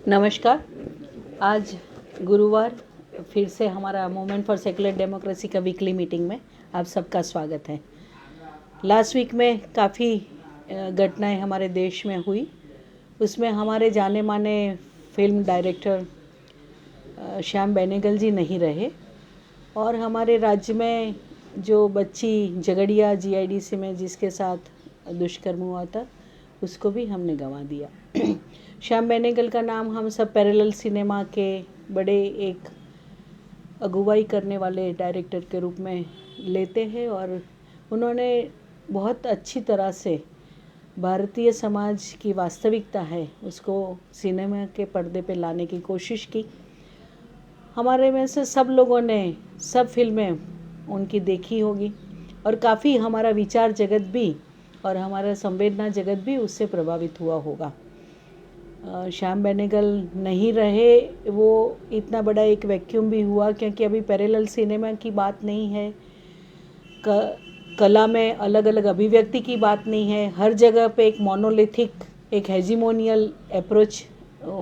नमस्कार। आज गुरुवार फिर से हमारा मूवमेंट फॉर सेकुलर डेमोक्रेसी का वीकली मीटिंग में आप सबका स्वागत है। लास्ट वीक में काफ़ी घटनाएं हमारे देश में हुई। उसमें हमारे जाने माने फिल्म डायरेक्टर श्याम बेनेगल जी नहीं रहे और हमारे राज्य में जो बच्ची झगड़िया जीआईडीसी में जिसके साथ दुष्कर्म हुआ था उसको भी हमने गंवा दिया। श्याम बेनेगल का नाम हम सब पैरेलल सिनेमा के बड़े एक अगुवाई करने वाले डायरेक्टर के रूप में लेते हैं और उन्होंने बहुत अच्छी तरह से भारतीय समाज की वास्तविकता है उसको सिनेमा के पर्दे पे लाने की कोशिश की। हमारे में से सब लोगों ने सब फिल्में उनकी देखी होगी और काफ़ी हमारा विचार जगत भी और हमारा संवेदना जगत भी उससे प्रभावित हुआ होगा। श्याम बेनेगल नहीं रहे, वो इतना बड़ा एक वैक्यूम भी हुआ क्योंकि अभी पैरेलल सिनेमा की बात नहीं है, कला में अलग अलग अभिव्यक्ति की बात नहीं है। हर जगह पे एक मोनोलिथिक एक हेजिमोनियल अप्रोच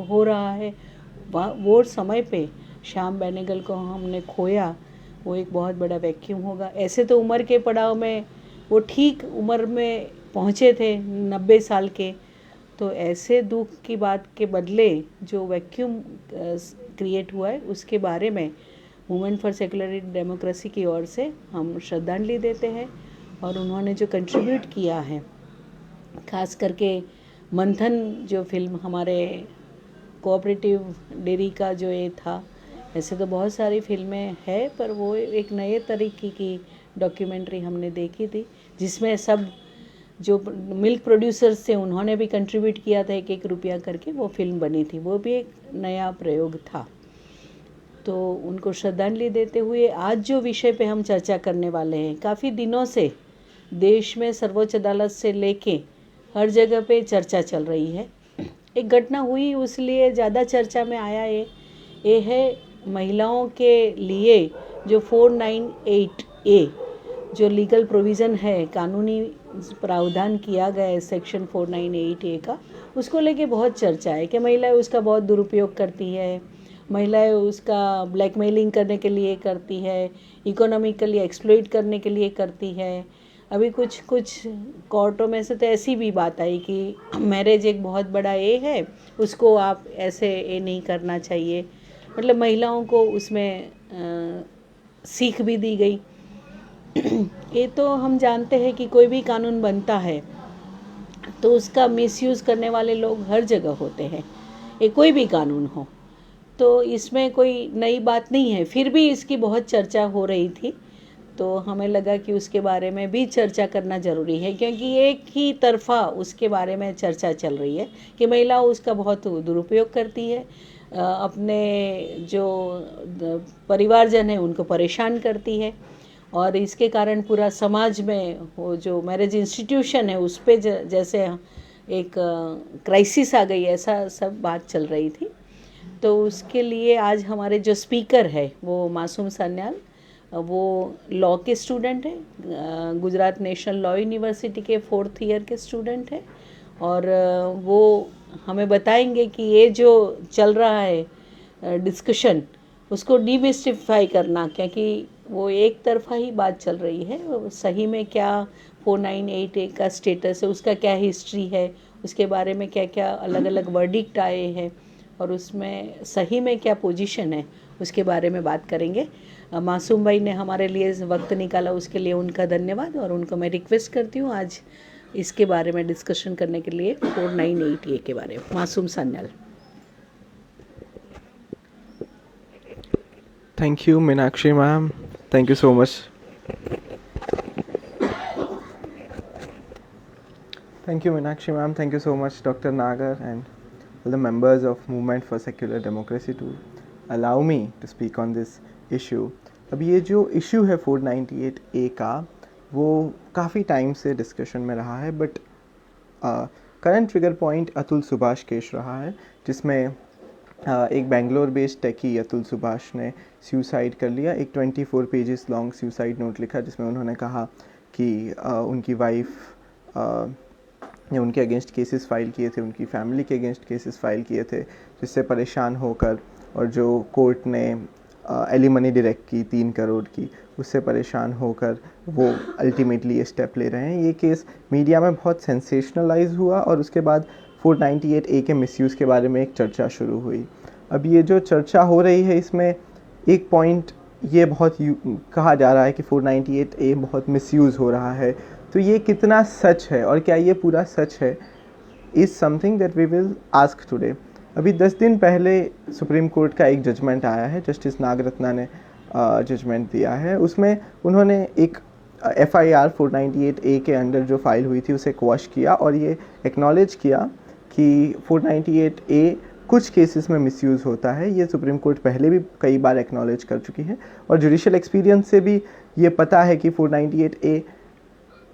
हो रहा है। वो समय पे श्याम बेनेगल को हमने खोया, वो एक बहुत बड़ा वैक्यूम होगा। ऐसे तो उम्र के पड़ाव में वो ठीक उम्र में पहुँचे थे 90 साल के, तो ऐसे दुख की बात के बदले जो वैक्यूम क्रिएट हुआ है उसके बारे में मूवमेंट फॉर सेकुलर डेमोक्रेसी की ओर से हम श्रद्धांजलि देते हैं। और उन्होंने जो कंट्रीब्यूट किया है, खास करके मंथन जो फिल्म हमारे कोऑपरेटिव डेयरी का जो ये था, ऐसे तो बहुत सारी फिल्में हैं पर वो एक नए तरीके की डॉक्यूमेंट्री हमने देखी थी जिसमें सब जो मिल्क प्रोड्यूसर्स थे उन्होंने भी कंट्रीब्यूट किया था 1-1 रुपया करके वो फिल्म बनी थी। वो भी एक नया प्रयोग था। तो उनको श्रद्धांजलि देते हुए आज जो विषय पे हम चर्चा करने वाले हैं, काफ़ी दिनों से देश में सर्वोच्च अदालत से लेके हर जगह पे चर्चा चल रही है। एक घटना हुई उसलिए ज़्यादा चर्चा में आया। ये है महिलाओं के लिए जो 498A जो लीगल प्रोविज़न है, कानूनी प्रावधान किया गया है सेक्शन 498A का, उसको लेके बहुत चर्चा है कि महिलाएं उसका बहुत दुरुपयोग करती है, महिलाएं उसका ब्लैकमेलिंग करने के लिए करती है, इकोनॉमिकली एक्सप्लॉइट करने के लिए करती है। अभी कुछ कोर्टों में से तो ऐसी भी बात आई कि मैरिज एक बहुत बड़ा ये है, उसको आप ऐसे ये नहीं करना चाहिए। मतलब महिलाओं को उसमें सीख भी दी गई। ये तो हम जानते हैं कि कोई भी कानून बनता है तो उसका मिसयूज़ करने वाले लोग हर जगह होते हैं, ये कोई भी कानून हो, तो इसमें कोई नई बात नहीं है। फिर भी इसकी बहुत चर्चा हो रही थी तो हमें लगा कि उसके बारे में भी चर्चा करना ज़रूरी है क्योंकि एक ही तरफा उसके बारे में चर्चा चल रही है कि महिला उसका बहुत दुरुपयोग करती है, अपने जो परिवारजन है उनको परेशान करती है और इसके कारण पूरा समाज में वो जो मैरिज इंस्टीट्यूशन है उस पर जैसे एक क्राइसिस आ गई, ऐसा सब बात चल रही थी। तो उसके लिए आज हमारे जो स्पीकर है वो मासूम सान्याल, वो लॉ के स्टूडेंट है, गुजरात नेशनल लॉ यूनिवर्सिटी के 4th ईयर के स्टूडेंट है और वो हमें बताएंगे कि ये जो चल रहा है डिस्कशन उसको डीमिस्टिफाई करना, क्योंकि वो एक तरफा ही बात चल रही है। सही में क्या 498A का स्टेटस है, उसका क्या हिस्ट्री है, उसके बारे में क्या क्या अलग अलग वर्डिक्ट आए हैं और उसमें सही में क्या पोजीशन है, उसके बारे में बात करेंगे। मासूम भाई ने हमारे लिए वक्त निकाला, उसके लिए उनका धन्यवाद और उनको मैं रिक्वेस्ट करती हूँ आज इसके बारे में डिस्कशन करने के लिए 498A के बारे में। मासूम Sanyal. Thank you, Meenakshi ma'am. Thank you so much. Thank you, Meenakshi ma'am. Thank you so much, Dr. Nagar, and all the members of Movement for Secular Democracy to allow me to speak on this issue. अब ये जो issue है 498A का, वो काफ़ी time से discussion में रहा है, but current trigger point Atul Subhash case रहा है, जिसमें एक बेंगलोर बेस्ड टेकी अतुल सुभाष ने सुसाइड कर लिया। एक 24 पेजेस लॉन्ग सुसाइड नोट लिखा जिसमें उन्होंने कहा कि उनकी वाइफ या उनके अगेंस्ट केसेस फाइल किए थे, उनकी फैमिली के अगेंस्ट केसेस फाइल किए थे, जिससे परेशान होकर और जो कोर्ट ने एलिमनी डायरेक्ट की 3 करोड़ की, उससे परेशान होकर वो अल्टीमेटली ये स्टेप ले रहे हैं। ये केस मीडिया में बहुत सेंसेशनलाइज हुआ और उसके बाद 498A के मिसयूज़ के बारे में एक चर्चा शुरू हुई। अब ये जो चर्चा हो रही है, इसमें एक पॉइंट ये बहुत कहा जा रहा है कि 498A बहुत मिसयूज़ हो रहा है। तो ये कितना सच है और क्या ये पूरा सच है, is something that we will ask today. अभी 10 दिन पहले सुप्रीम कोर्ट का एक जजमेंट आया है, जस्टिस नागरत्ना ने जजमेंट दिया है। उसमें उन्होंने एक FIR 498A के अंडर जो फाइल हुई थी उसे क्वॉश किया और ये एक्नॉलेज किया कि 498A कुछ केसेस में मिसयूज़ होता है। ये सुप्रीम कोर्ट पहले भी कई बार एक्नॉलेज कर चुकी है और जुडिशियल एक्सपीरियंस से भी ये पता है कि 498A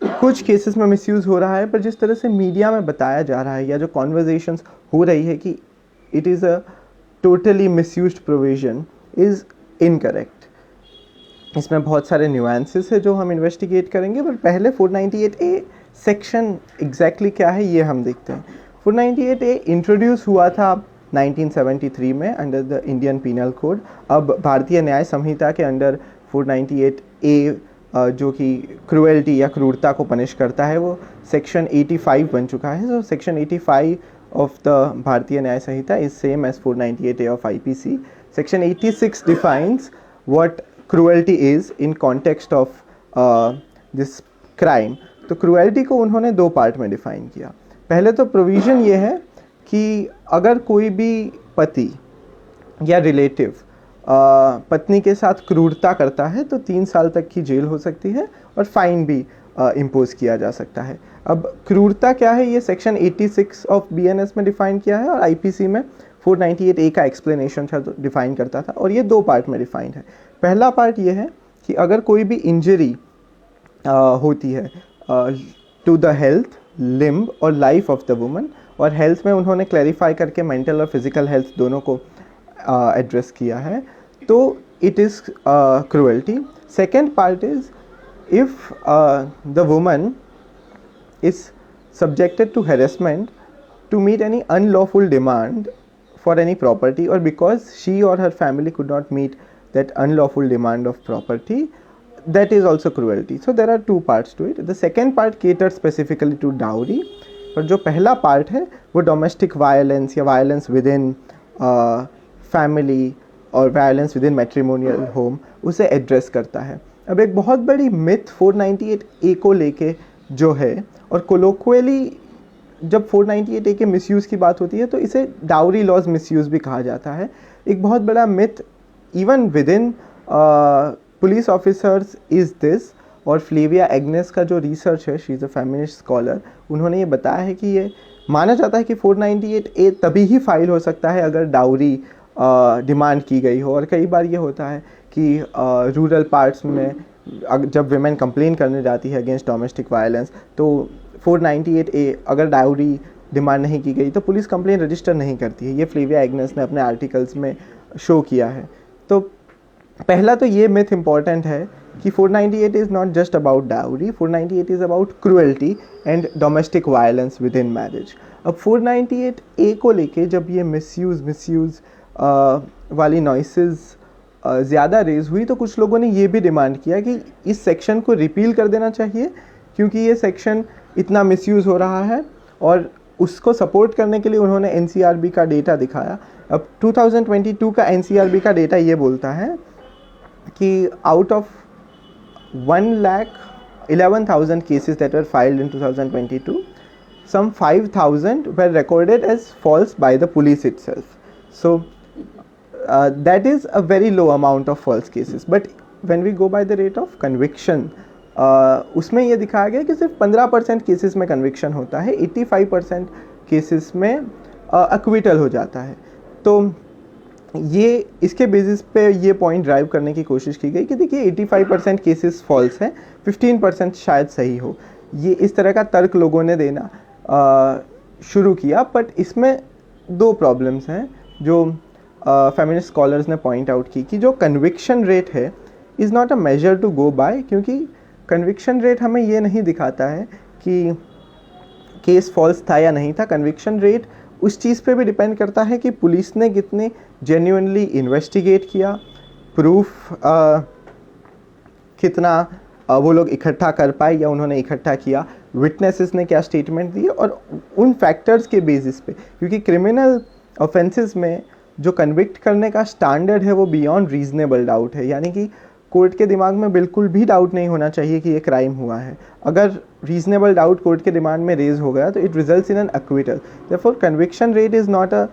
कुछ केसेस में मिसयूज़ हो रहा है। पर जिस तरह से मीडिया में बताया जा रहा है या जो कॉन्वर्जेशंस हो रही है कि it is a totally misused provision, is incorrect. इसमें बहुत सारे न्यूएंसेस है जो हम इन्वेस्टिगेट करेंगे, पर पहले 498A सेक्शन एग्जैक्टली क्या है ये हम देखते हैं। 498A इंट्रोड्यूस हुआ था 1973 में under the Indian penal code. अब भारतीय न्याय संहिता के अंडर 498A जो कि क्रूएल्टी या क्रूरता को पनिश करता है, वो सेक्शन 85 बन चुका है। तो section 85 of the Bharatiya Nyaya Samhita is same as 498A of IPC. Section 86 defines what cruelty is in context of this crime. तो cruelty को उन्होंने 2 पार्ट में डिफाइन किया। पहले तो प्रोविज़न ये है कि अगर कोई भी पति या रिलेटिव पत्नी के साथ क्रूरता करता है तो 3 साल तक की जेल हो सकती है और फाइन भी इम्पोज किया जा सकता है। अब क्रूरता क्या है ये सेक्शन 86 ऑफ BNS में डिफाइन किया है और IPC में 498A का एक्सप्लेनेशन था डिफाइन करता था, और ये 2 पार्ट में डिफाइंड है। पहला पार्ट ये है कि अगर कोई भी इंजरी होती है टू द हेल्थ, लिम्ब और लाइफ ऑफ द वुमन, और हेल्थ में उन्होंने क्लैरिफाई करके मेंटल और फिजिकल हेल्थ दोनों को एड्रेस किया है, तो it is cruelty. Second part is if the woman is subjected to harassment to meet any unlawful demand for any property, or because she or her family could not meet that unlawful demand of property, that is also cruelty. So there are 2 parts to it. The second part caters specifically to dowry, और जो पहला part है वो domestic violence या violence with in family और violence with in matrimonial home उसे address करता है। अब एक बहुत बड़ी मिथ 498A को लेके जो है, और कोलोक्वली जब 498A के मिसयूज़ की बात होती है तो इसे डाउरी लॉज मिसयूज़ भी कहा जाता है। एक बहुत बड़ा myth even with in police officers is this, और फ्लेविया एग्नेस का जो रिसर्च है, she is a feminist scholar, उन्होंने ये बताया है कि ये माना जाता है कि 498A तभी ही फाइल हो सकता है अगर डाउरी डिमांड की गई हो। और कई बार ये होता है कि रूरल पार्ट्स में जब विमेन कंप्लेन करने जाती है अगेंस्ट डोमेस्टिक वायलेंस, तो 498A अगर डाउरी डिमांड नहीं की गई तो पुलिस कंप्लेन रजिस्टर नहीं करती है। ये फ्लेविया एग्नेस ने अपने आर्टिकल्स में शो किया है। तो पहला तो ये मिथ इम्पॉर्टेंट है कि 498 is not just about dowry, 498 is about cruelty and domestic violence with in marriage. अब 498A को लेके जब ये मिसयूज़ वाली नॉइसेस ज़्यादा रेज हुई तो कुछ लोगों ने ये भी डिमांड किया कि इस सेक्शन को रिपील कर देना चाहिए, क्योंकि ये सेक्शन इतना मिसयूज़ हो रहा है। और उसको सपोर्ट करने के लिए उन्होंने NCRB का डेटा दिखाया। अब 2022 का NCRB का डेटा ये बोलता है कि out of 1,11,000 cases that were filed in 2022, some 5,000 were recorded as false by the police itself. So that is a very low amount of false cases. But when we go by the rate of conviction, उसमें ये दिखाया गया कि सिर्फ 15% cases में conviction होता है, 85% cases में एक्विटल हो जाता है। तो ये इसके बेसिस पे ये पॉइंट ड्राइव करने की कोशिश की गई कि देखिए 85% केसेस फॉल्स हैं, 15% शायद सही हो। ये इस तरह का तर्क लोगों ने देना शुरू किया। बट इसमें 2 प्रॉब्लम्स हैं जो फेमिनिस्ट स्कॉलर्स ने पॉइंट आउट की कि जो कन्विक्शन रेट है is not a major to go by, क्योंकि कन्विक्शन रेट हमें ये नहीं दिखाता है केस फॉल्स था या नहीं था। कन्विक्शन रेट उस चीज़ पे भी डिपेंड करता है कि पुलिस ने कितने जेन्युइनली इन्वेस्टिगेट किया, प्रूफ कितना वो लोग इकट्ठा कर पाए या उन्होंने इकट्ठा किया, विटनेसेस ने क्या स्टेटमेंट दिए, और उन फैक्टर्स के बेसिस पे, क्योंकि क्रिमिनल ऑफेंसेस में जो कन्विक्ट करने का स्टैंडर्ड है वो बियॉन्ड रीजनेबल डाउट है, यानी कि कोर्ट के दिमाग में बिल्कुल भी डाउट नहीं होना चाहिए कि ये क्राइम हुआ है। अगर रीजनेबल डाउट कोर्ट के दिमाग में रेज हो गया तो it results in an acquittal. Therefore conviction rate is not a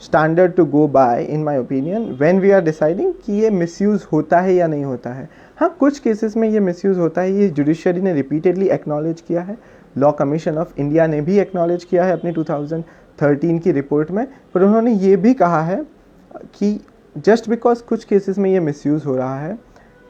standard to go by in my opinion when we are deciding कि ये मिसयूज़ होता है या नहीं होता है। हाँ, कुछ केसेस में ये मिसयूज़ होता है, ये जुडिशरी ने रिपीटेडली एक्नॉलेज किया है, लॉ कमीशन ऑफ इंडिया ने भी एक्नॉलेज किया है अपनी 2013 की रिपोर्ट में, पर उन्होंने ये भी कहा है कि जस्ट बिकॉज कुछ केसेस में ये मिसयूज़ हो रहा है,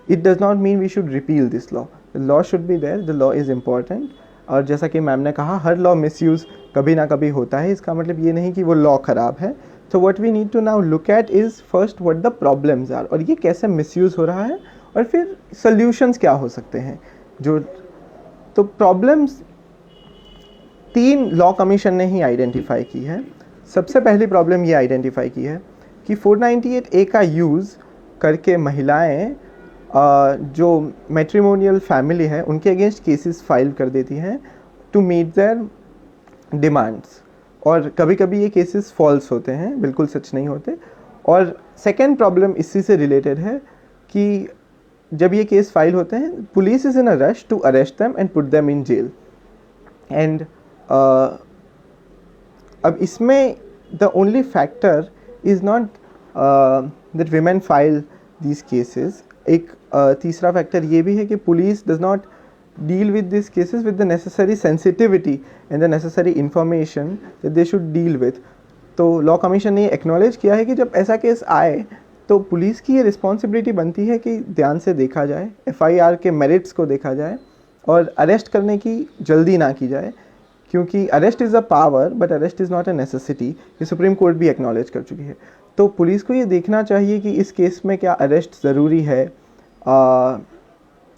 it does not mean we should repeal this law. The law should be there, the law is important. और जैसा कि मैम ने कहा, हर लॉ मिसयूज़ कभी ना कभी होता है, इसका मतलब ये नहीं कि वो लॉ ख़राब है। तो what we need to now look at is first what the problems are, और ये कैसे मिसयूज़ हो रहा है, और फिर सॉल्यूशंस क्या हो सकते हैं। तो प्रॉब्लम्स 3 लॉ कमीशन ने ही आइडेंटिफाई की है। सबसे पहली प्रॉब्लम ये आइडेंटिफाई की है कि 498A का यूज़ करके महिलाएं जो मैट्रिमोनियल फैमिली है उनके अगेंस्ट केसेस फाइल कर देती हैं टू मीट देयर डिमांड्स, और कभी कभी ये केसेस फॉल्स होते हैं, बिल्कुल सच नहीं होते। और सेकेंड प्रॉब्लम इसी से रिलेटेड है कि जब ये केस फाइल होते हैं, police is in a rush to arrest them and put them in jail. And अब इसमें the only factor is not that women file these cases. एक तीसरा फैक्टर ये भी है कि police does not deal with these cases with the necessary sensitivity and the necessary information that they should deal with। तो law commission ने acknowledge किया है कि जब ऐसा केस आए तो पुलिस की ये रिस्पॉन्सिबिलिटी बनती है कि ध्यान से देखा जाए, FIR के मेरिट्स को देखा जाए और अरेस्ट करने की जल्दी ना की जाए, क्योंकि arrest is a power but arrest is not a necessity. ये सुप्रीम कोर्ट भी एक्नॉलेज कर चुकी है। तो पुलिस को ये देखना चाहिए कि इस केस में क्या अरेस्ट ज़रूरी है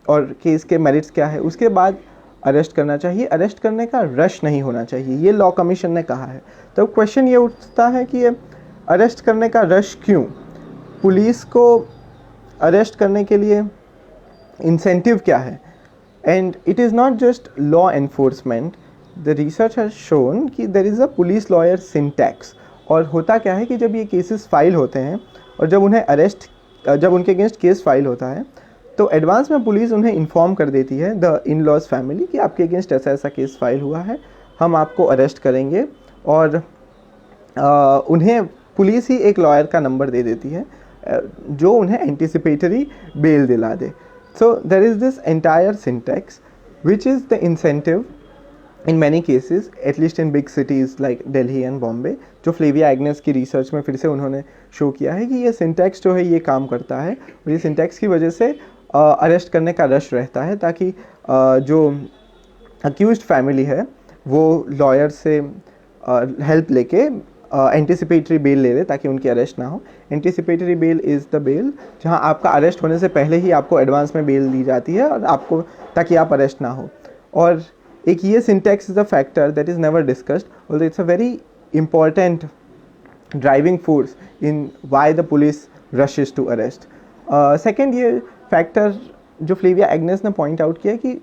और केस के मेरिट्स क्या है, उसके बाद अरेस्ट करना चाहिए। अरेस्ट करने का रश नहीं होना चाहिए, ये लॉ कमीशन ने कहा है। तो क्वेश्चन ये उठता है कि ये अरेस्ट करने का रश क्यों? पुलिस को अरेस्ट करने के लिए इंसेंटिव क्या है? And it is not just law enforcement. The research has shown कि there is a police lawyer syntax. और होता क्या है कि जब ये केसेस फाइल होते हैं और जब उनके अगेंस्ट केस फाइल होता है तो एडवांस में पुलिस उन्हें इन्फॉर्म कर देती है, द इन लॉज फैमिली, कि आपके अगेंस्ट ऐसा ऐसा केस फाइल हुआ है, हम आपको अरेस्ट करेंगे। और उन्हें पुलिस ही एक लॉयर का नंबर दे देती है जो उन्हें एंटिसिपेटरी बेल दिला दे। So there is this entire syntax which is the incentive in many cases, at least in big cities like Delhi and Bombay. जो फ्लेविया एग्नेस की रिसर्च में फिर से उन्होंने शो किया है कि ये सिंटैक्स जो है ये काम करता है, और ये सिंटैक्स की वजह से अरेस्ट करने का रश रहता है, ताकि जो अक्यूज्ड फैमिली है वो लॉयर से हेल्प लेके एंटिसिपेटरी बेल ले ले ताकि उनकी अरेस्ट ना हो। Anticipatory bail is the bail जहां आपका अरेस्ट होने से पहले ही आपको एडवांस में बेल दी जाती है और आपको, ताकि आप अरेस्ट ना हो। और एक ये syntax is a factor that is never discussed, although it's a very important driving force in why the police rushes to arrest। Second, ये factor जो फ्लेविया एग्नेस ने point out किया कि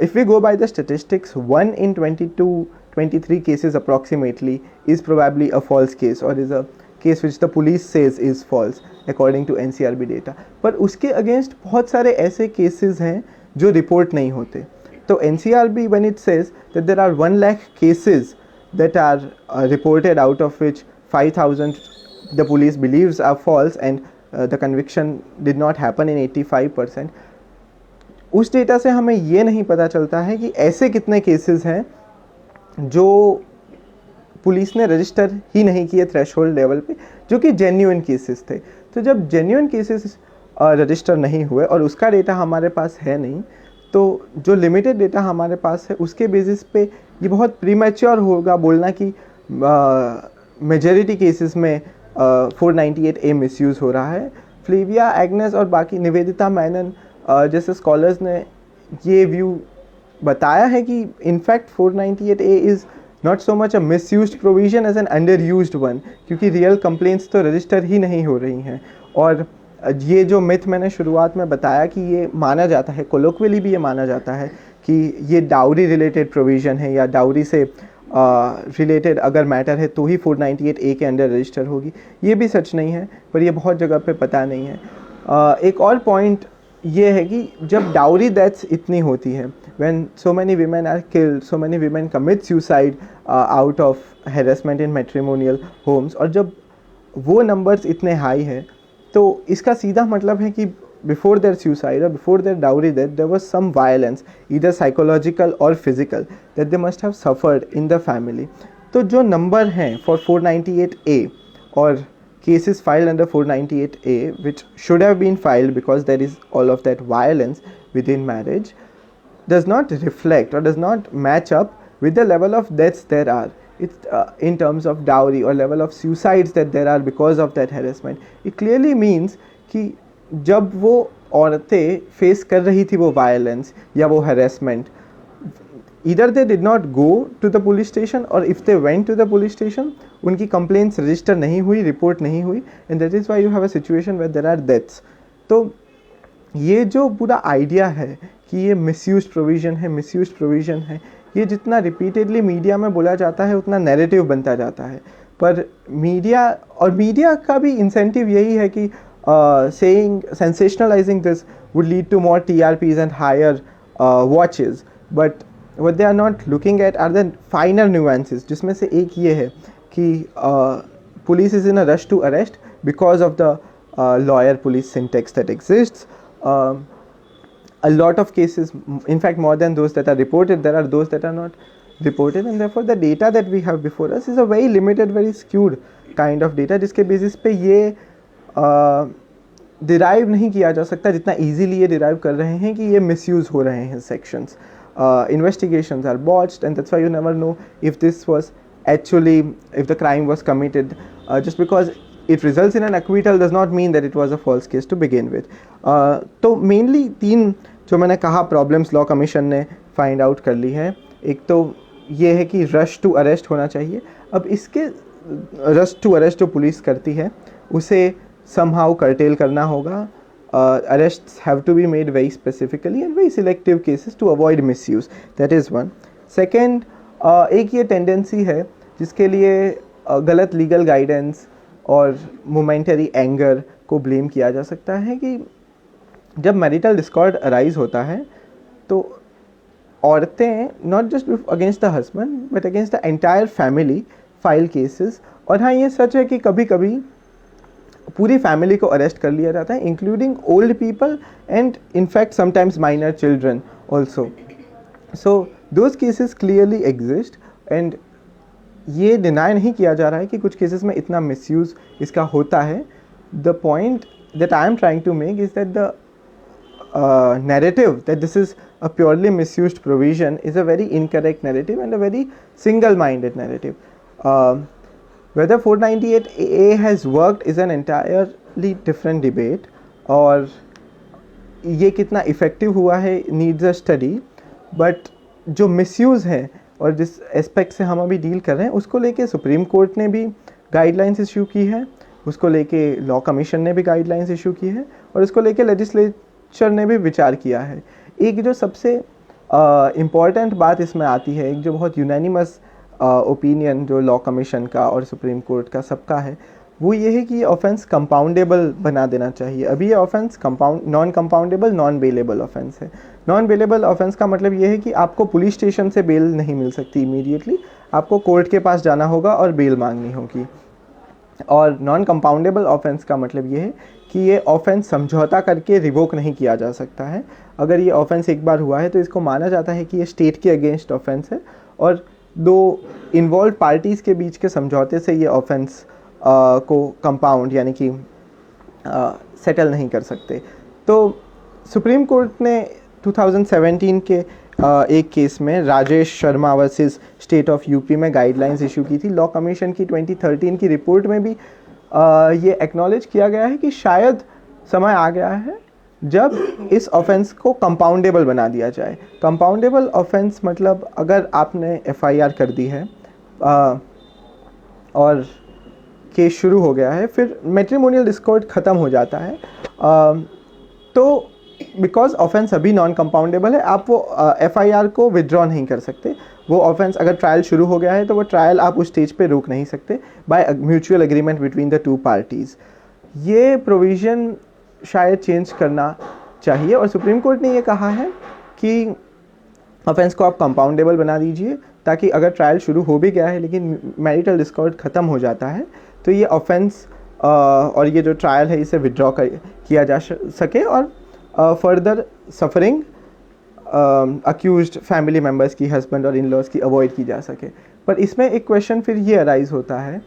if we go by the statistics, 1 in 22-23 cases approximately is probably a false case or is a case which the police says is false according to NCRB data। पर उसके against बहुत सारे ऐसे cases हैं जो report नहीं होते। तो NCRB when it says that there are 1 lakh cases that are reported, out of which 5,000 the police believes are false and the conviction did not happen in 85%, उस डेटा से हमें ये नहीं पता चलता है कि ऐसे कितने केसेस हैं जो पुलिस ने रजिस्टर ही नहीं किए थ्रेशोल्ड लेवल पे, जो कि जेन्युइन केसेस थे। तो जब जेन्युइन केसेस रजिस्टर नहीं हुए और उसका डेटा हमारे पास है नहीं, तो जो लिमिटेड डेटा हमारे पास है उसके बेसिस पे ये बहुत प्रीमैच्योर होगा बोलना कि मेजॉरिटी केसेस में 498A मिसयूज़ हो रहा है। फ्लेविया एग्नेस और बाकी निवेदिता मेनन जैसे स्कॉलर्स ने ये व्यू बताया है कि in fact 498A is not so much a misused provision as an under used one, क्योंकि रियल कंप्लेंट्स तो रजिस्टर ही नहीं हो रही हैं। और ये जो मिथ मैंने शुरुआत में बताया कि ये माना जाता है, कोलोक्वियली भी ये माना जाता है कि ये डाउरी रिलेटेड प्रोविज़न है या डाउरी से रिलेटेड अगर मैटर है तो ही 498A के अंडर रजिस्टर होगी, ये भी सच नहीं है, पर ये बहुत जगह पे पता नहीं है। एक और पॉइंट ये है कि जब डाउरी डेथ्स इतनी होती है, when so many women are killed, so many women commit suicide out of harassment in matrimonial homes, और जब वो नंबर्स इतने हाई है तो इसका सीधा मतलब है कि before their suicide or before their dowry death there was some violence, either psychological or physical, that they must have suffered in the family. तो जो नंबर हैं for 498A और cases filed under 498A which should have been filed because there is all of that violence within marriage, does not reflect or does not match up with the level of deaths there are. It's in terms of dowry or level of suicides that there are because of that harassment. It clearly means कि जब वो औरतें face कर रही थी वो violence या वो harassment, either they did not go to the police station or if they went to the police station उनकी कंप्लेंट्स रजिस्टर नहीं हुई, रिपोर्ट नहीं हुई, and that is why you have a situation where there are deaths. तो ये जो पूरा idea है कि ये मिसयूज्ड प्रोविज़न है, मिसयूज्ड प्रोविज़न है, ये जितना रिपीटेडली मीडिया में बोला जाता है उतना नैरेटिव बनता जाता है। पर मीडिया का भी इंसेंटिव यही है कि sensationalizing this would lead to more TRPs and higher watches, but what they are not looking at are the finer nuances, जिसमें से एक ये है कि police is in a rush to arrest because of the lawyer police syntax that exists. A lot of cases, in fact more than those that are reported, there are those that are not reported, and therefore the data that we have before us is a very limited, very skewed kind of data, जिसके basis पे ये derive नहीं किया जा सकता जितना easily ये derive कर रहे हैं कि ये मिसयूज़ हो रहे हैं sections. Investigations are botched and that's why you never know if this was actually, if the crime was committed, just because it results in an acquittal does not mean that it was a false case to begin with. तो mainly 3 जो मैंने कहा problems law commission ने find out कर ली है। एक तो ये है कि रश टू अरेस्ट होना चाहिए। अब इसके रश टू अरेस्ट जो पुलिस करती है उसे somehow curtail करना होगा। Arrests have to be made very specifically and very selective cases to avoid misuse. That is one. Second, एक ये टेंडेंसी है जिसके लिए गलत लीगल गाइडेंस और मोमेंटरी एंगर को ब्लेम किया जा सकता है कि जब मैरिटल डिस्कॉर्ड अराइज होता है तो औरतें not just against the husband but against the entire family file cases. और हाँ, ये सच है कि कभी कभी पूरी फैमिली को अरेस्ट कर लिया जाता है, including old people and in fact sometimes minor children also. So those cases clearly exist and ये डिनाई नहीं किया जा रहा है कि कुछ केसेस में इतना मिसयूज़ इसका होता है। The point that I am trying to make is that the narrative that this is a purely misused provision is a very incorrect narrative and a very single-minded narrative. Whether 498A has worked is an entirely different debate, और ये कितना effective हुआ है needs a study, but जो misuse है और जिस aspect से हम अभी डील कर रहे हैं उसको लेके सुप्रीम कोर्ट ने भी गाइडलाइंस इशू की है, उसको लेके लॉ कमीशन ने भी गाइडलाइंस इशू की है और इसको लेके लेजिस्लेचर ने भी विचार किया है। एक जो सबसे इम्पॉर्टेंट बात इसमें आती है, एक जो बहुत यूनानिमस ओपिनियन जो लॉ कमीशन का और सुप्रीम कोर्ट का सबका है, वो ये है कि ये ऑफेंस कंपाउंडेबल बना देना चाहिए। अभी ये offence non compoundable non bailable offence है। नॉन बेलेबल ऑफेंस का मतलब ये है कि आपको पुलिस स्टेशन से बेल नहीं मिल सकती इमीडिएटली, आपको कोर्ट के पास जाना होगा और बेल मांगनी होगी। और नॉन कंपाउंडेबल ऑफेंस का मतलब ये है कि ये ऑफेंस समझौता करके रिवोक नहीं किया जा सकता है। अगर ये ऑफेंस एक बार हुआ है तो इसको माना जाता है कि ये स्टेट के अगेंस्ट ऑफेंस है और दो इन्वॉल्व पार्टीज़ के बीच के समझौते से ये ऑफेंस को कंपाउंड यानी कि सेटल नहीं कर सकते। तो सुप्रीम कोर्ट ने 2017 के एक केस में Rajesh Sharma versus state of UP में गाइडलाइंस इशू की थी। लॉ कमीशन की 2013 की रिपोर्ट में भी ये एक्नॉलेज किया गया है कि शायद समय आ गया है जब इस ऑफेंस को कंपाउंडेबल बना दिया जाए। कंपाउंडेबल ऑफेंस मतलब अगर आपने एफआईआर कर दी है और केस शुरू हो गया है, फिर मैट्रिमोनियल डिस्कॉर्ड ख़त्म हो जाता है, तो बिकॉज ऑफेंस अभी नॉन कंपाउंडेबल है, आप वो एफआईआर को विड्रॉ नहीं कर सकते। वो ऑफेंस अगर ट्रायल शुरू हो गया है तो वो ट्रायल आप उस स्टेज पे रोक नहीं सकते by mutual agreement between the two parties. ये प्रोविज़न शायद चेंज करना चाहिए और सुप्रीम कोर्ट ने ये कहा है कि ऑफेंस को आप कंपाउंडेबल बना दीजिए, ताकि अगर ट्रायल शुरू हो भी गया है लेकिन मैरिटल डिस्कॉर्ड ख़त्म हो जाता है तो ये ऑफेंस और ये जो ट्रायल है इसे विड्रॉ किया जा सके और further suffering accused family members की, हस्बैंड और इन लॉज की अवॉइड की जा सके। पर इसमें एक क्वेश्चन फिर ये अराइज होता है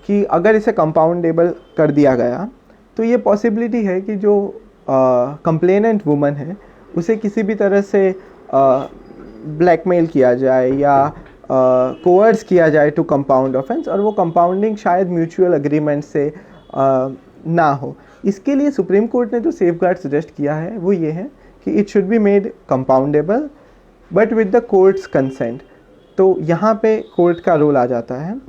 कि अगर इसे कंपाउंडेबल कर दिया गया तो ये पॉसिबिलिटी है कि जो कंप्लेनेंट वुमन है उसे किसी भी तरह से ब्लैकमेल किया जाए या कोअर्स किया जाए टू कंपाउंड ऑफेंस, और वो कंपाउंडिंग शायद म्यूचुअल अग्रीमेंट से ना हो। इसके लिए सुप्रीम कोर्ट ने जो सेफगार्ड सजेस्ट किया है वो ये है कि it should be made compoundable but with the courts consent. तो यहाँ पे कोर्ट का रोल आ जाता है।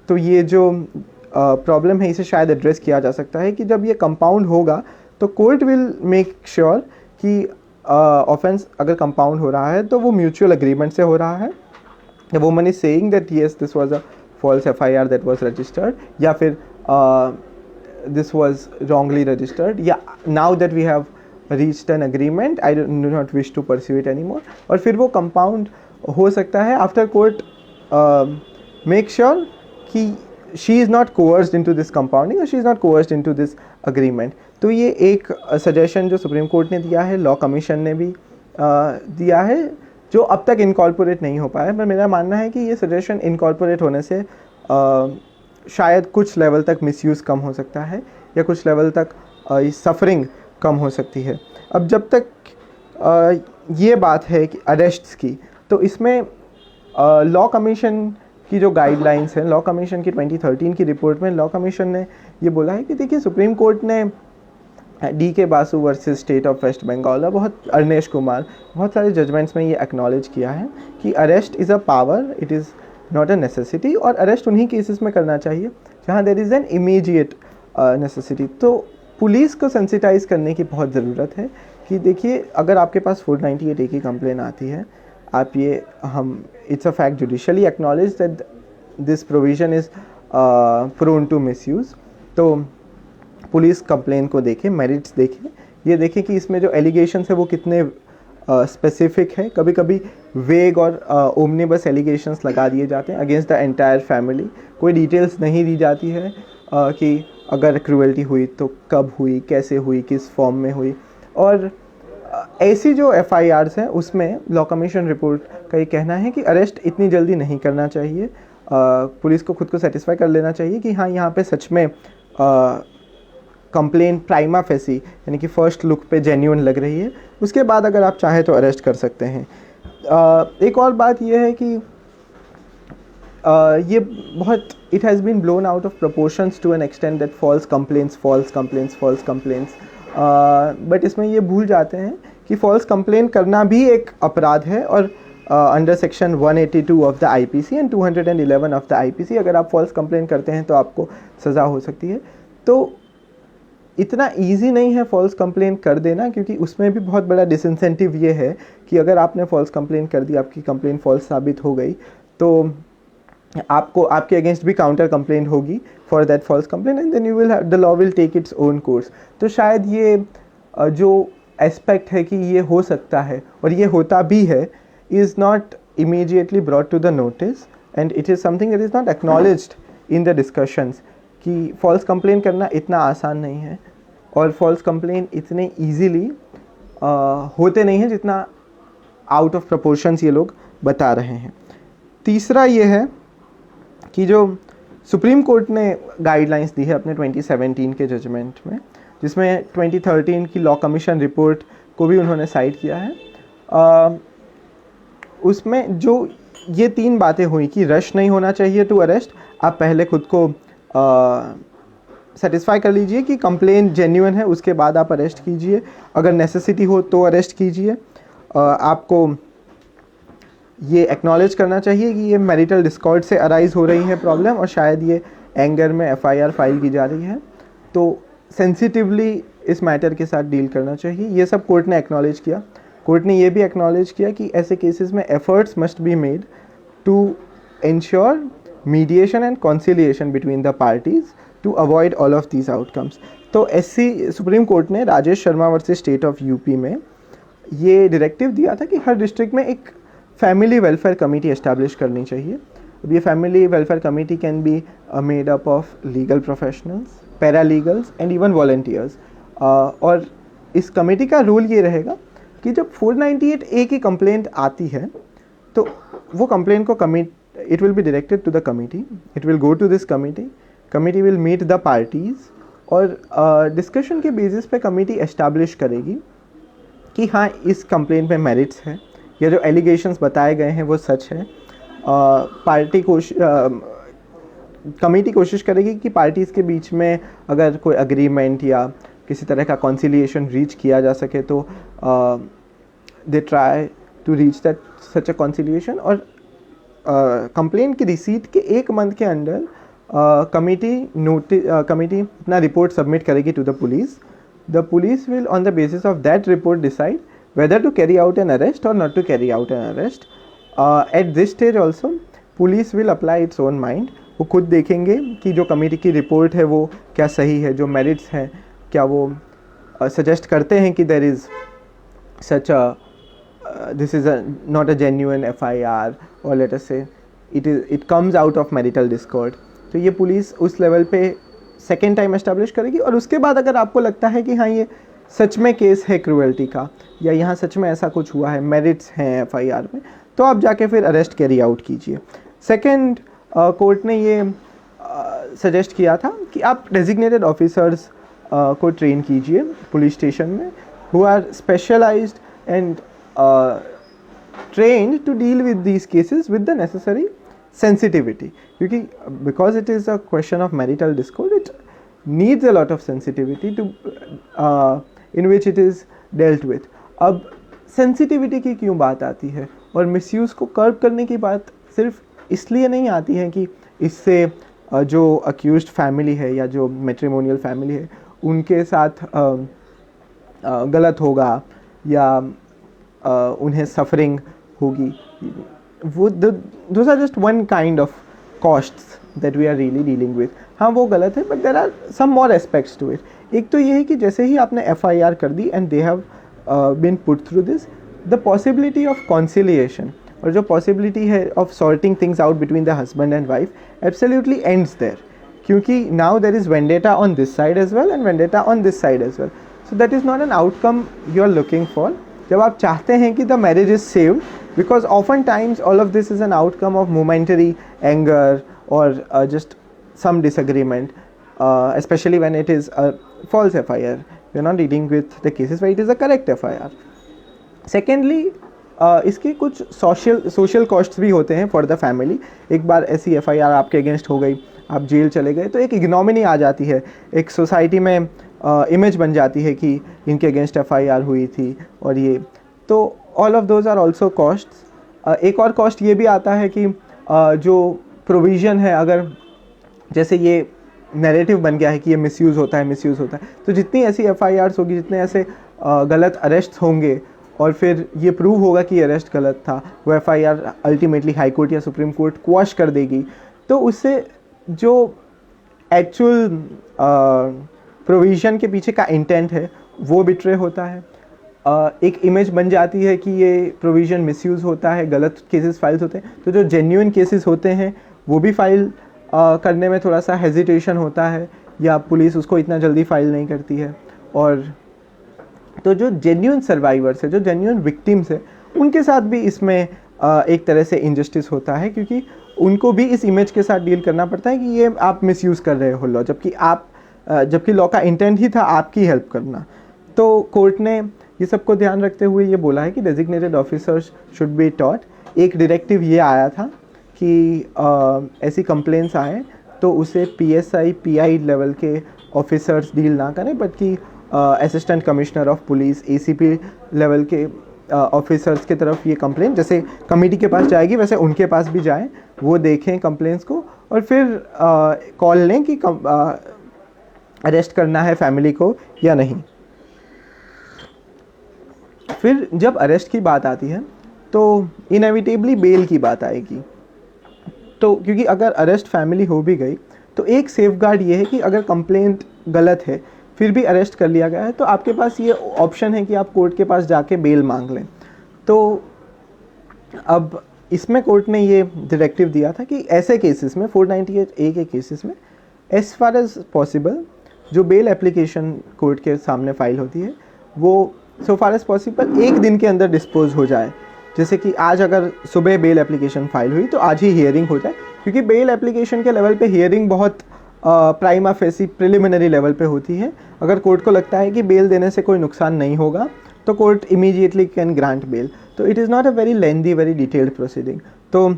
तो ये जो प्रॉब्लम है इसे शायद एड्रेस किया जा सकता है कि जब ये कंपाउंड होगा तो कोर्ट विल मेक श्योर कि ऑफेंस अगर कंपाउंड हो रहा है तो वो म्यूचुअल अग्रीमेंट से हो रहा है। The woman is saying that yes this was a false FIR that was registered, या फिर दिस वाज रॉन्गली रजिस्टर्ड, या now that we have reached an agreement I do not wish to pursue it any more. और फिर वो compound हो सकता है after court make sure कि she is not coerced into this compounding or she is not coerced into this agreement। तो ये एक सजेशन जो सुप्रीम कोर्ट ने दिया है, लॉ कमीशन ने भी दिया है, जो अब तक इनकॉर्पोरेट नहीं हो पाया। पर मेरा मानना है कि ये सजेशन इनकॉर्पोरेट होने से शायद कुछ लेवल तक मिसयूज़ कम हो सकता है या कुछ लेवल तक सफरिंग कम हो सकती है। अब जब तक ये बात है कि अरेस्ट्स की, तो इसमें लॉ कमीशन की जो गाइडलाइंस हैं, लॉ कमीशन की 2013 की रिपोर्ट में लॉ कमीशन ने ये बोला है कि देखिए सुप्रीम कोर्ट ने DK Basu versus state of West Bengal, बहुत अर्नेश कुमार, बहुत सारे जजमेंट्स में ये एक्नॉलेज किया है कि arrest is a power, it is not a necessity, और अरेस्ट उन्हीं केसेस में करना चाहिए जहाँ there is an immediate necessity. तो पुलिस को सेंसिटाइज करने की बहुत ज़रूरत है कि देखिए अगर आपके पास 498A की कंप्लेन आती है, आप ये it's a fact judicially acknowledged that this provision is prone to misuse। तो पुलिस कंप्लेन को देखें, मेरिट्स देखें, ये देखें कि इसमें जो एलिगेशंस है वो कितने स्पेसिफिक है। कभी कभी वेग और ओमनिबस एलिगेशंस लगा दिए जाते हैं अगेंस्ट द एंटायर फैमिली, कोई डिटेल्स नहीं दी जाती है कि अगर क्रूएल्टी हुई तो कब हुई, कैसे हुई, किस फॉर्म में हुई। और ऐसी जो FIRs हैं उसमें लॉ कमीशन रिपोर्ट का ये कहना है कि अरेस्ट इतनी जल्दी नहीं करना चाहिए। पुलिस को खुद को सेटिस्फाई कर लेना चाहिए कि हाँ यहाँ पे सच में कंप्लेन प्राइमा फेसी यानी कि फ़र्स्ट लुक पे जेन्युइन लग रही है, उसके बाद अगर आप चाहें तो अरेस्ट कर सकते हैं। एक और बात ये है कि ये बहुत it has been blown out of proportions to an extent that false complaints, but इसमें ये भूल जाते हैं कि फॉल्स कंप्लेन करना भी एक अपराध है और under section 182 of the IPC and 211 of the IPC अगर आप फॉल्स कंप्लेन करते हैं तो आपको सज़ा हो सकती है। तो इतना इजी नहीं है फॉल्स कंप्लेन कर देना, क्योंकि उसमें भी बहुत बड़ा डिसइंसेंटिव ये है कि अगर आपने फॉल्स कंप्लेन कर दी, आपकी कंप्लेन फॉल्स साबित हो गई, तो आपको आपके अगेंस्ट भी काउंटर कंप्लेंट होगी for that false complaint and then you will the law will take its own course. तो शायद ये जो एस्पेक्ट है कि ये हो सकता है और ये होता भी है is not immediately brought to the notice and it is something that is not acknowledged in the discussions कि फॉल्स कंप्लेन करना इतना आसान नहीं है और फॉल्स कंप्लेन इतने ईजीली होते नहीं हैं जितना आउट ऑफ प्रोपोर्शंस ये लोग बता रहे हैं। तीसरा ये है कि जो सुप्रीम कोर्ट ने गाइडलाइंस दी है अपने 2017 के जजमेंट में, जिसमें 2013 की लॉ कमीशन रिपोर्ट को भी उन्होंने साइट किया है, उसमें जो ये 3 बातें हुई कि रश नहीं होना चाहिए टू अरेस्ट, आप पहले खुद को सेटिस्फाई कर लीजिए कि कंप्लेन जेन्युइन है, उसके बाद आप अरेस्ट कीजिए। अगर नेसेसिटी हो तो अरेस्ट कीजिए। आपको ये एक्नॉलेज करना चाहिए कि ये मैरिटल डिस्कॉर्ड से अराइज हो रही है प्रॉब्लम, और शायद ये एंगर में एफआईआर फाइल की जा रही है, तो सेंसिटिवली इस मैटर के साथ डील करना चाहिए। ये सब कोर्ट ने एक्नॉलेज किया। कोर्ट ने ये भी एक्नॉलेज किया कि ऐसे केसेस में efforts must be made to ensure mediation and conciliation between the parties to avoid all of these outcomes। तो एससी सुप्रीम कोर्ट ने Rajesh Sharma versus state of UP में ये डायरेक्टिव दिया था कि हर डिस्ट्रिक्ट में एक फैमिली वेलफेयर कमेटी एस्टैब्लिश करनी चाहिए। अब ये family welfare committee can be made up of legal professionals, पैरालीगल्स and even volunteers. और इस कमेटी का रूल ये रहेगा कि जब 498A की कंप्लेंट आती है तो वो कंप्लेंट को it will be directed to the committee, it will go to this committee will meet the parties, और डिस्कशन के बेसिस पे कमेटी एस्टैब्लिश करेगी कि हाँ इस कंप्लेंट में मेरिट्स है या जो एलिगेशंस बताए गए हैं वो सच है। कमेटी कोशिश करेगी कि पार्टीज़ के बीच में अगर कोई अग्रीमेंट या किसी तरह का कॉन्सिलिएशन रीच किया जा सके तो they try to reach that such a conciliation. और कंप्लेंट की रिसीट के 1 मंथ के अंदर कमेटी अपना रिपोर्ट सबमिट करेगी to the police. The police will on the basis of that report decide whether to carry out an arrest और not to carry out an arrest. At this stage also police will apply its own mind. वो खुद देखेंगे कि जो committee की report है वो क्या सही है, जो मेरिट्स हैं क्या वो सजेस्ट करते हैं कि there is such a this is not a genuine FIR, or let us say it comes out of marital discord। तो ये पुलिस उस लेवल पे सेकेंड टाइम एस्टैब्लिश करेगी। और उसके बाद अगर आपको लगता है कि हाँ ये सच में केस है क्रूएल्टी का या यहाँ सच में ऐसा कुछ हुआ है, मेरिट्स हैं FIR में, तो आप जाके फिर अरेस्ट कैरी आउट कीजिए। सेकेंड, कोर्ट ने ये सजेस्ट किया था कि आप डेजिग्नेटेड ऑफिसर्स को ट्रेन कीजिए पुलिस स्टेशन में, who are specialized and trained to deal with these cases with the necessary sensitivity, क्योंकि because it is a question of marital discord, it needs a lot of sensitivity to in which it is dealt with। अब sensitivity की क्यों बात आती है और misuse को कर्ब करने की बात सिर्फ इसलिए नहीं आती है कि इससे जो accused family है या जो matrimonial family है उनके साथ गलत होगा या उन्हें सफरिंग होगी। वो those are just one kind of costs that we are really dealing with. हाँ वो गलत है, but there are some more aspects to it. एक तो ये है कि जैसे ही आपने FIR कर दी and they have been put through this, the possibility of conciliation और जो पॉसिबिलिटी है of sorting things out between the husband and wife absolutely ends there, क्योंकि now there is vendetta on this side as well and vendetta on this side as well. So that is not an outcome you are looking for. जब आप चाहते हैं कि the marriage is saved, because often times all of this is an outcome of momentary anger और just some disagreement, especially when it is a false FIR. We are not dealing with the cases where it is a correct FIR. Secondly, इसके कुछ social costs भी होते हैं for the family. एक बार ऐसी FIR आपके against हो गई, आप जेल चले गए, तो एक इग्नोमिनी आ जाती है, एक सोसाइटी में इमेज बन जाती है कि इनके अगेंस्ट FIR हुई थी और ये, तो all of those are also costs. एक और कॉस्ट ये भी आता है कि जो प्रोविज़न है, अगर जैसे ये नैरेटिव बन गया है कि ये मिसयूज़ होता है, तो जितनी ऐसी FIRs होगी, जितने ऐसे गलत अरेस्ट होंगे और फिर ये प्रूव होगा कि अरेस्ट गलत था, वो FIR अल्टीमेटली हाई कोर्ट या सुप्रीम कोर्ट क्वॉश कर देगी, तो उससे जो एक्चुअल प्रोविज़न के पीछे का इंटेंट है वो बिट्रे होता है। एक इमेज बन जाती है कि ये प्रोविज़न मिसयूज़ होता है, गलत केसेस फाइल्स होते हैं, तो जो जेन्युइन केसेस होते हैं वो भी फाइल करने में थोड़ा सा हेजिटेशन होता है या पुलिस उसको इतना जल्दी फाइल नहीं करती है। और तो जो जेन्युइन सर्वाइवर्स है, जो जेन्युइन विक्टिम्स है, उनके साथ भी इसमें एक तरह से इनजस्टिस होता है, क्योंकि उनको भी इस इमेज के साथ डील करना पड़ता है कि ये आप मिसयूज़ कर रहे हो लॉ, जबकि लॉ का इंटेंट ही था आपकी हेल्प करना। तो कोर्ट ने ये सबको ध्यान रखते हुए ये बोला है कि designated officers should be taught. एक डायरेक्टिव ये आया था कि ऐसी कंप्लेंट्स आए तो उसे PSI PI लेवल के ऑफिसर्स डील ना करें, बट कि assistant commissioner of police, ACP level के ऑफिसर्स की तरफ ये कंप्लेंट जैसे कमेटी के पास जाएगी वैसे उनके पास भी जाएं, वो देखें कंप्लेंट्स को और फिर कॉल लें कि अरेस्ट करना है फैमिली को या नहीं। फिर जब अरेस्ट की बात आती है तो इनएविटेबली बेल की बात आएगी। तो क्योंकि अगर अरेस्ट फैमिली हो भी गई तो एक सेफगार्ड ये है कि अगर कंप्लेंट गलत है फिर भी अरेस्ट कर लिया गया है तो आपके पास ये ऑप्शन है कि आप कोर्ट के पास जाके बेल मांग लें। तो अब इसमें कोर्ट ने ये डायरेक्टिव दिया था कि ऐसे केसेस में 498A के केसेस में एज फार एज पॉसिबल जो बेल एप्लीकेशन कोर्ट के सामने फाइल होती है वो सो फार एज पॉसिबल एक दिन के अंदर डिस्पोज हो जाए। जैसे कि आज अगर सुबह बेल एप्लीकेशन फाइल हुई तो आज ही हियरिंग हो जाए, क्योंकि बेल एप्लीकेशन के लेवल पे हियरिंग बहुत प्राइमा फेसी प्रिलिमिनरी लेवल पे होती है। अगर कोर्ट को लगता है कि बेल देने से कोई नुकसान नहीं होगा तो court immediately can grant bail. तो it is not a very lengthy very detailed proceeding. तो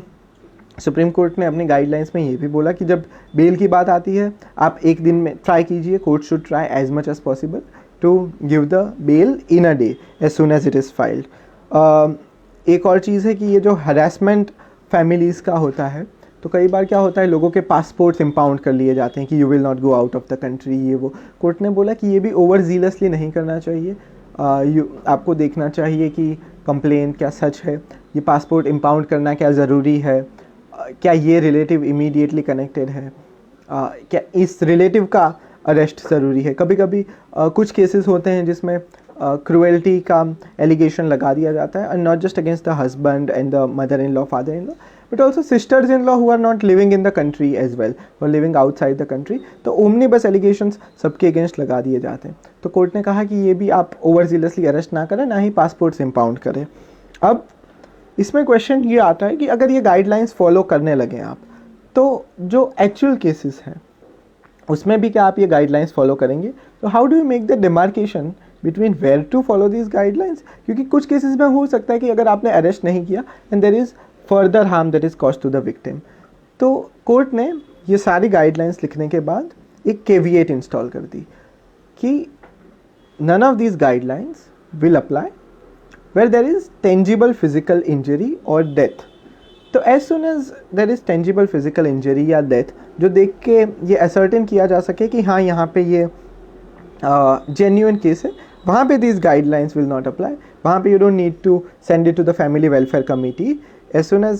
सुप्रीम कोर्ट ने अपनी गाइडलाइंस में ये भी बोला कि जब बेल की बात आती है आप एक दिन में ट्राई कीजिए, court should try as much as possible to give the bail in a day as soon as it is filed. एक और चीज़ है कि ये जो हरासमेंट फैमिलीज़ का होता है तो कई बार क्या होता है लोगों के पासपोर्ट्स इम्पाउंड कर लिए जाते हैं कि you will not go out of the country, ये वो। कोर्ट ने बोला कि ये भी ओवर जीलसली नहीं करना चाहिए। आपको देखना चाहिए कि कंप्लेंट क्या सच है, ये पासपोर्ट इम्पाउंड करना क्या ज़रूरी है, क्या ये रिलेटिव इमीडिएटली कनेक्टेड है, क्या इस रिलेटिव का अरेस्ट ज़रूरी है। कभी कभी कुछ केसेस होते हैं जिसमें क्रुएल्टी का एलिगेशन लगा दिया जाता है, and not just against the husband and the mother in law, father in law, but also sisters in law who are not living in the country as well, who are living outside the country। तो omnibus allegations सबके against लगा दिए जाते हैं। तो court ने कहा कि ये भी आप ओवर जीलसली अरेस्ट ना करें, ना ही पासपोर्ट्स इम्पाउंड करें। अब इसमें क्वेश्चन ये आता है कि अगर ये गाइडलाइंस फॉलो करने लगे आप तो जो एक्चुअल केसेस हैं उसमें भी क्या आप ये गाइडलाइंस फॉलो करेंगे? तो how do you make the demarcation between where to follow these guidelines? क्योंकि कुछ केसेस में हो सकता है कि अगर आपने अरेस्ट नहीं किया and there is further harm that is cause to the victim. तो कोर्ट ने ये सारी गाइडलाइंस लिखने के बाद एक केविएट इंस्टॉल कर दी कि none of these guidelines will apply where there is tangible physical injury और डेथ। तो as soon as there is tangible physical injury या डेथ जो देख के ये असर्टेन किया जा सके कि हाँ यहाँ पे ये जेन्युइन केस है, वहाँ पे these guidelines will not apply. वहाँ पे you don't need to send it to the family welfare committee. As soon as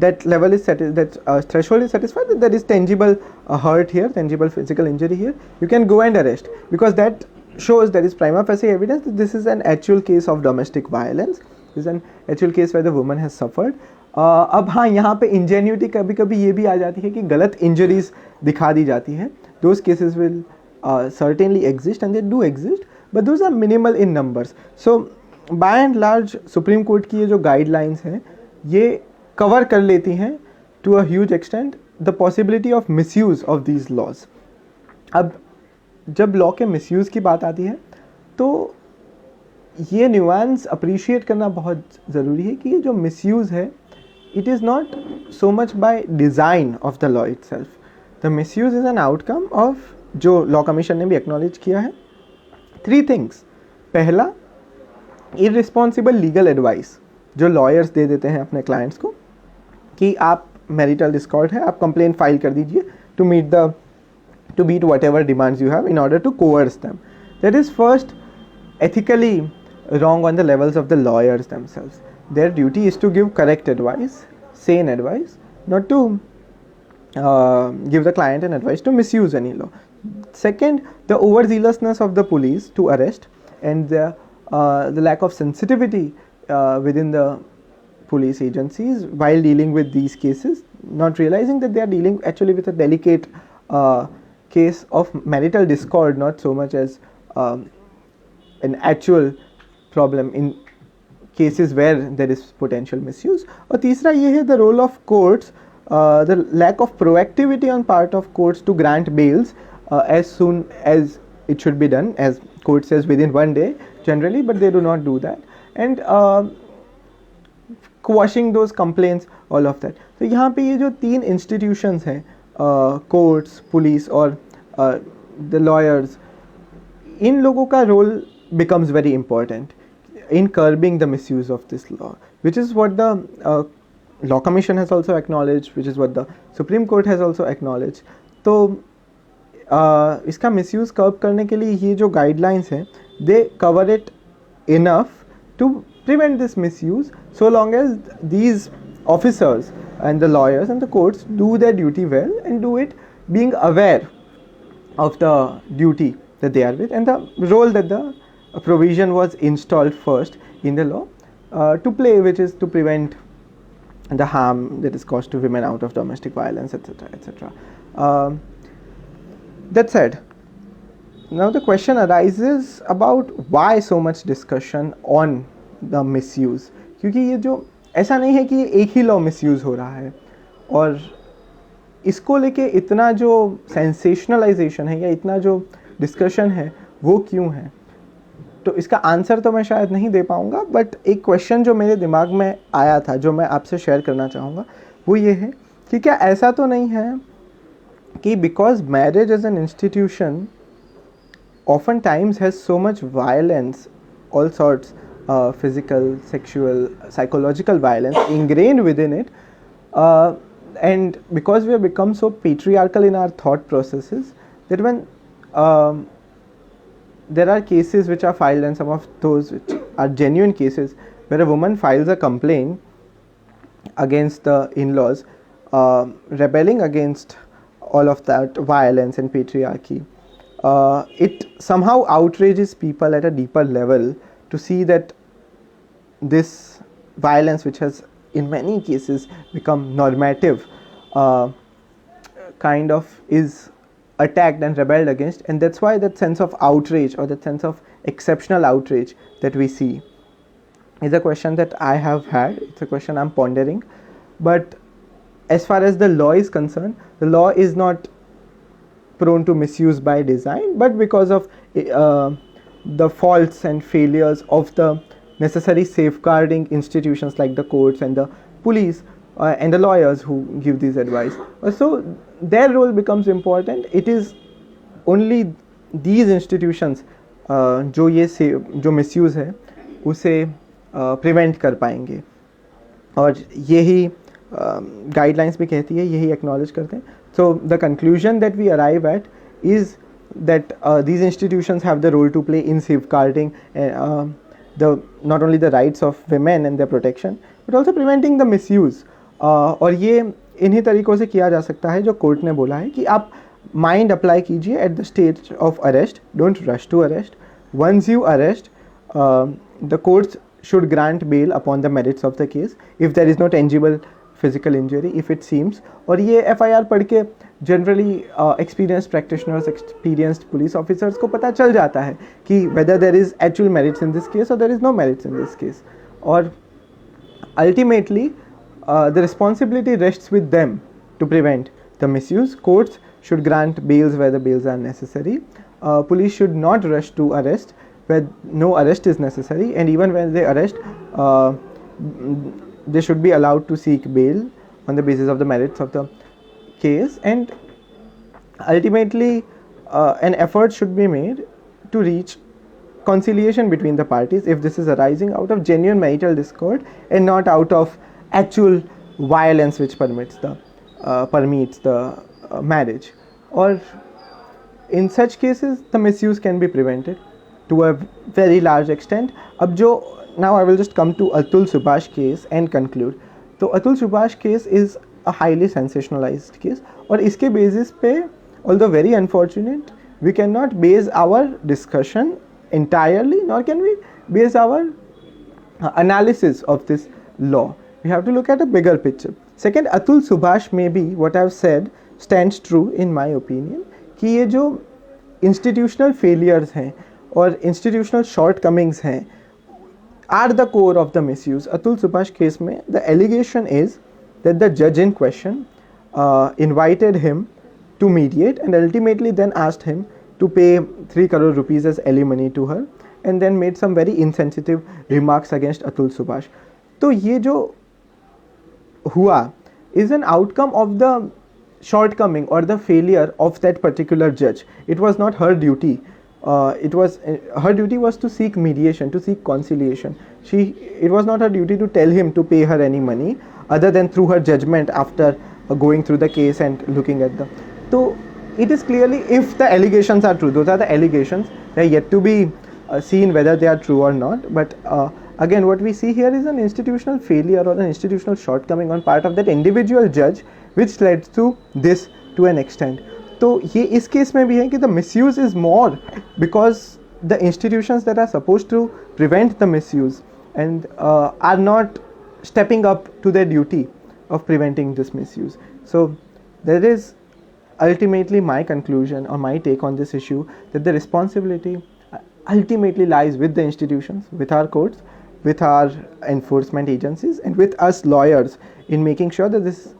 that level is that threshold is satisfied, that there is tangible hurt here, tangible physical injury here, you can go and arrest, because that shows there is prima facie evidence that this is an actual case of domestic violence, this is an actual case where the woman has suffered। अब हाँ यहाँ पे ingenuity कभी कभी ये भी आ जाती है कि गलत injuries दिखा दी जाती है। those cases will certainly exist and they do exist, but those are minimal in numbers। so by and large supreme court की ये जो गाइडलाइंस हैं ये कवर कर लेती हैं to a huge extent the possibility of misuse of these laws. अब जब लॉ के मिसयूज़ की बात आती है तो ये न्यूएंस अप्रिशिएट करना बहुत ज़रूरी है कि ये जो मिसयूज़ है it is not so much by design of the law itself, the misuse is an outcome of, जो लॉ कमीशन ने भी एक्नॉलेज किया है, 3 थिंग्स। पहला, इररिस्पॉन्सिबल लीगल एडवाइस जो लॉयर्स दे देते हैं अपने क्लाइंट्स को कि आप मैरिटल डिस्कॉर्ड है, आप कंप्लेंट फाइल कर दीजिए to meet whatever demands you have in order to coerce them. That is first ethically wrong on the levels of the lawyers themselves. Their duty is to give correct advice, sane advice, not to give the client an advice to misuse any law. Second, the overzealousness of the police to arrest and the lack of sensitivity within the police agencies while dealing with these cases, not realizing that they are dealing actually with a delicate case of marital discord, not so much as an actual problem in cases where there is potential misuse. और तीसरा ये है the role of courts, the lack of proactivity on part of courts to grant bails as soon as it should be done, as court says within 1 day generally, but they do not do that, and quashing those complaints, all of that. तो यहाँ पे ये जो 3 institutions हैं courts, police or the lawyers, इन लोगों का role becomes very important in curbing the misuse of this law, which is what the Law Commission has also acknowledged, which is what the Supreme Court has also acknowledged. तो इसका misuse curb करने के लिए ये जो guidelines हैं, they cover it enough to prevent this misuse, so long as these officers and the lawyers and the courts do their duty well and do it being aware of the duty that they are with and the role that the provision was installed first in the law to play, which is to prevent the harm that is caused to women out of domestic violence, etc., etc. That said, now the question arises about why so much discussion on the misuse, क्योंकि ये जो ऐसा नहीं है कि ये एक ही law misuse हो रहा है और इसको लेके इतना जो सेंसेशनलाइजेशन है या इतना जो डिस्कशन है वो क्यों है, तो इसका आंसर तो मैं शायद नहीं दे पाऊँगा, बट एक क्वेश्चन जो मेरे दिमाग में आया था जो मैं आपसे शेयर करना चाहूँगा वो ये है कि क्या ऐसा तो नहीं है कि because marriage as an institution often times has so much violence, all sorts, physical, sexual, psychological violence ingrained within it, and because we have become so patriarchal in our thought processes that when there are cases which are filed and some of those which are genuine cases where a woman files a complaint against the in-laws, rebelling against all of that violence and patriarchy, it somehow outrages people at a deeper level to see that this violence, which has in many cases become normative, kind of is attacked and rebelled against, and that's why that sense of outrage or that sense of exceptional outrage that we see is a question that I have had. It's a question I'm pondering, but as far as the law is concerned, the law is not prone to misuse by design, but because of the faults and failures of the necessary safeguarding institutions like the courts and the police and the lawyers who give this advice. So their role becomes important. It is only these institutions जो misuse है उसे prevent कर पाएंगे, और यही guidelines भी कहती है, यही acknowledge करते हैं. So the conclusion that we arrive at is that these institutions have the role to play in safeguarding not only the rights of women and their protection, but also preventing the misuse. और ये इन्हीं तरीक़ों से किया जा सकता है जो कोर्ट ने बोला है कि आप माइंड अप्लाई कीजिए at the stage of arrest, don't rush to arrest. Once you arrest, the courts should grant bail upon the merits of the case if there is no tangible physical injury, if it seems. और ये FIR पढ़ के generally experienced practitioners, experienced police officers को पता चल जाता है कि whether there is actual merits in this case or there is no merits in this case. और ultimately the responsibility rests with them to prevent the misuse. Courts should grant bails where the bails are necessary. Police should not rush to arrest where no arrest is necessary, and even when they arrest, they should be allowed to seek bail on the basis of the merits of the case. And ultimately an effort should be made to reach conciliation between the parties if this is arising out of genuine marital discord and not out of actual violence which permits the marriage. Or in such cases the misuse can be prevented to a very large extent. Now I will just come to Atul Subhash case and conclude. So Atul Subhash case is a highly sensationalized case, और इसके basis पे, although very unfortunate, we cannot base our discussion entirely, nor can we base our analysis of this law. We have to look at a bigger picture. Second, Atul Subhash maybe what I have said stands true in my opinion, कि ये जो institutional failures हैं और institutional shortcomings हैं are the core of the misuse. Atul Subhash case में the allegation is that the judge in question invited him to mediate and ultimately then asked him to pay 3 crore rupees as alimony to her, and then made some very insensitive remarks against Atul Subhash. तो ये जो हुआ is an outcome of the shortcoming or the failure of that particular judge. It was not her duty. Her duty was to seek mediation, to seek conciliation. It was not her duty to tell him to pay her any money, other than through her judgment after going through the case and looking at them. So it is clearly, if the allegations are true, those are the allegations. They are yet to be seen whether they are true or not. But again, what we see here is an institutional failure or an institutional shortcoming on part of that individual judge, which led to this to an extent. तो ये इस case में भी है कि the misuse is more because the institutions that are supposed to prevent the misuse and are not stepping up to their duty of preventing this misuse. So there is ultimately my conclusion or my take on this issue, that the responsibility ultimately lies with the institutions, with our courts, with our enforcement agencies, and with us lawyers in making sure that this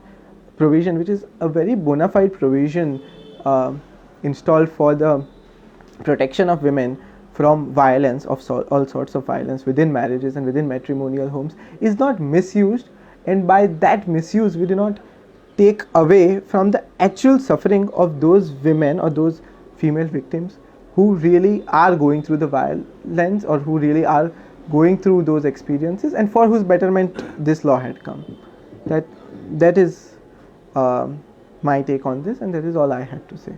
provision, which is a very bona fide provision installed for the protection of women from violence, of all sorts of violence within marriages and within matrimonial homes, is not misused. And by that misuse, we do not take away from the actual suffering of those women or those female victims who really are going through the violence, or who really are going through those experiences, and for whose betterment this law had come. That is my take on this, and that is all I had to say.